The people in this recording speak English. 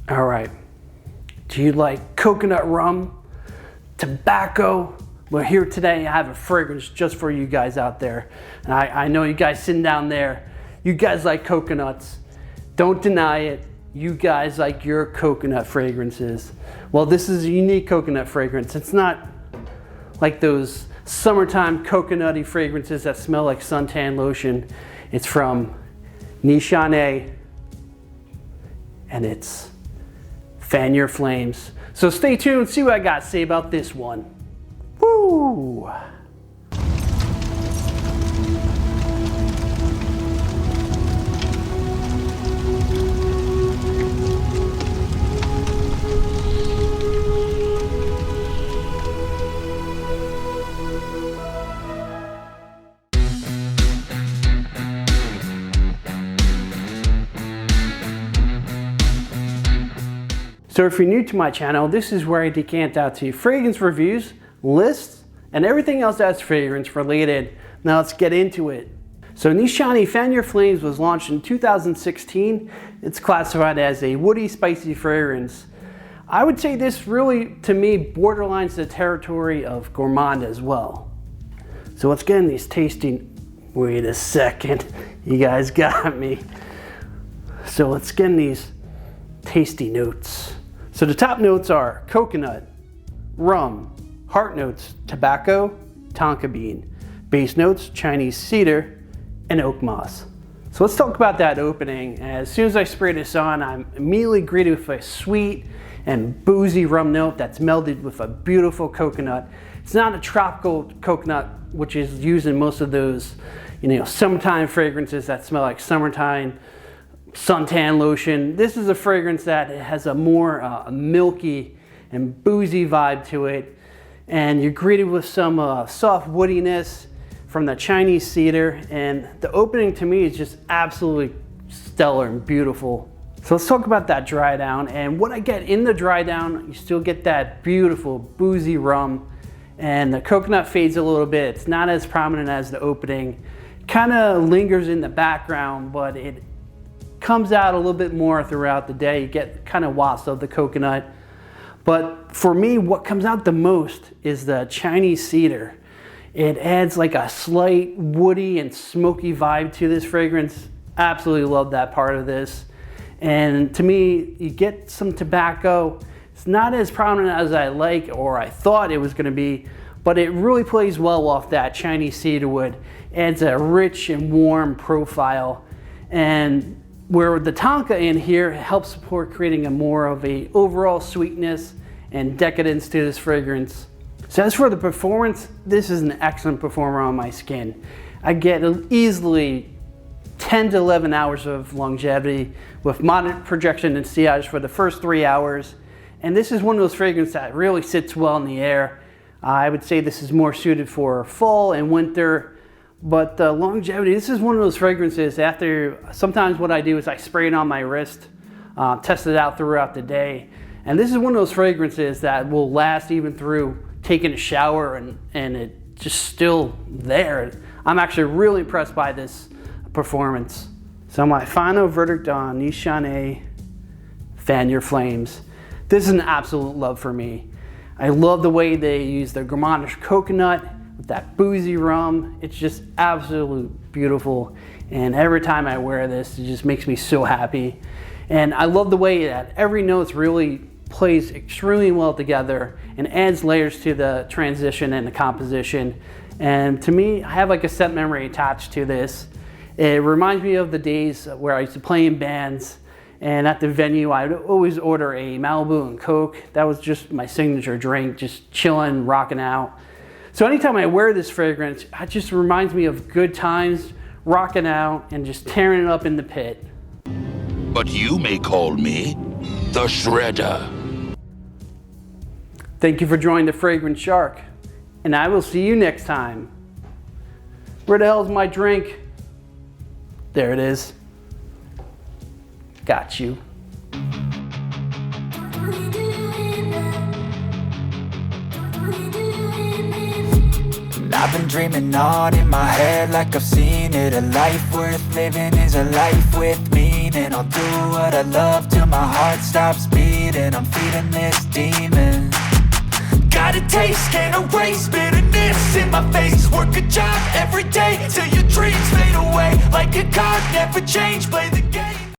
All right, do you like coconut rum, tobacco? Well, here today I have a fragrance just for you guys out there. And I know you guys sitting down there, you guys like coconuts. Don't deny it, you guys like your coconut fragrances. Well, this is a unique coconut fragrance. It's not like those summertime coconutty fragrances that smell like suntan lotion. It's from Nishane, and it's Fan Your Flames. So stay tuned, see what I got to say about this one. Woo! So if you're new to my channel, this is where I decant out to you fragrance reviews, lists, and everything else that's fragrance related. Now let's get into it. So Nishane Fan Your Flames was launched in 2016. It's classified as a woody, spicy fragrance. I would say this really, to me, borderlines the territory of gourmand as well. So let's get in these tasting, wait a second, you guys got me. So let's get in these tasty notes. So the top notes are coconut, rum, heart notes, tobacco, tonka bean, base notes, Chinese cedar, and oak moss. So let's talk about that opening. As soon as I spray this on, I'm immediately greeted with a sweet and boozy rum note that's melded with a beautiful coconut. It's not a tropical coconut, which is used in most of those, summertime fragrances that smell like summertime suntan lotion. This is a fragrance that has a more milky and boozy vibe to it, and you're greeted with some soft woodiness from the Chinese cedar, and the opening to me is just absolutely stellar and beautiful. So let's talk about that dry down, and what I get in the dry down, you still get that beautiful boozy rum, and the coconut fades a little bit. It's not as prominent as the opening, kind of lingers in the background, but it comes out a little bit more throughout the day. You get kind of wafts of the coconut. But for me, what comes out the most is the Chinese cedar. It adds like a slight woody and smoky vibe to this fragrance. Absolutely love that part of this. And to me, you get some tobacco. It's not as prominent as I like or I thought it was going to be, but it really plays well off that Chinese cedar wood. Adds a rich and warm profile. And where the tonka in here helps support creating a more of a overall sweetness and decadence to this fragrance. So as for the performance, this is an excellent performer on my skin. I get easily 10 to 11 hours of longevity with moderate projection and sillage for the first 3 hours. And this is one of those fragrances that really sits well in the air. I would say this is more suited for fall and winter. But the longevity, this is one of those fragrances sometimes what I do is I spray it on my wrist, test it out throughout the day. And this is one of those fragrances that will last even through taking a shower and it's just still there. I'm actually really impressed by this performance. So my final verdict on Nishane Fan Your Flames. This is an absolute love for me. I love the way they use the gourmandish coconut with that boozy rum. It's just absolutely beautiful, and every time I wear this, it just makes me so happy. And I love the way that every note really plays extremely well together and adds layers to the transition and the composition. And to me, I have like a set memory attached to this. It reminds me of the days where I used to play in bands, and at the venue I would always order a Malibu and Coke. That was just my signature drink, just chilling, rocking out. So anytime I wear this fragrance, it just reminds me of good times, rocking out, and just tearing it up in the pit. But you may call me the Shredder. Thank you for joining the Fragrance Shark, and I will see you next time. Where the hell's my drink? There it is. Got you. I've been dreaming on in my head like I've seen it. A life worth living is a life with meaning. And I'll do what I love till my heart stops beating. I'm feeding this demon. Got a taste, can't erase bitterness in my face. Work a job every day till your dreams fade away. Like a card, never change, play